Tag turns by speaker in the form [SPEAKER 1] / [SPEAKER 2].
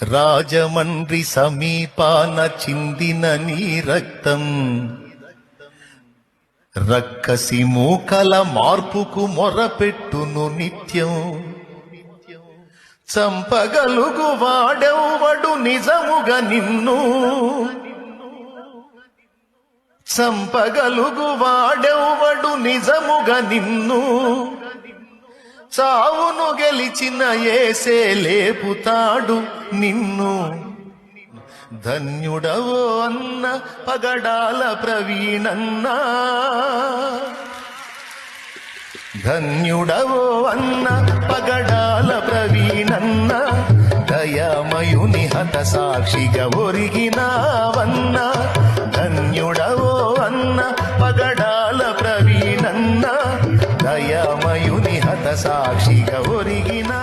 [SPEAKER 1] రాజమండ్రి సమీపాన చిందిన నీ రక్తం రక్కసి మూకల మార్పుకు మొరపెట్టును నిత్యం. చంపగలుగు వాడెవ్వడు నిజముగా నిన్ను, చంపగలుగు వాడెవ్వడు నిజముగా నిన్ను. చావును గెలిచిన యేసే లేపుతాడు నిన్ను. ధన్యుడవో అన్న పగడాల ప్రవీణన్న, ధన్యుడవో అన్న పగడాల ప్రవీణన్న. దయామయుని హత సాక్షిగా ఒరిగినావన్న. ధన్యుడవో అన్న పగడాల ప్రవీణన్న. దయామయుని హత సాక్షిగా ఒరిగినా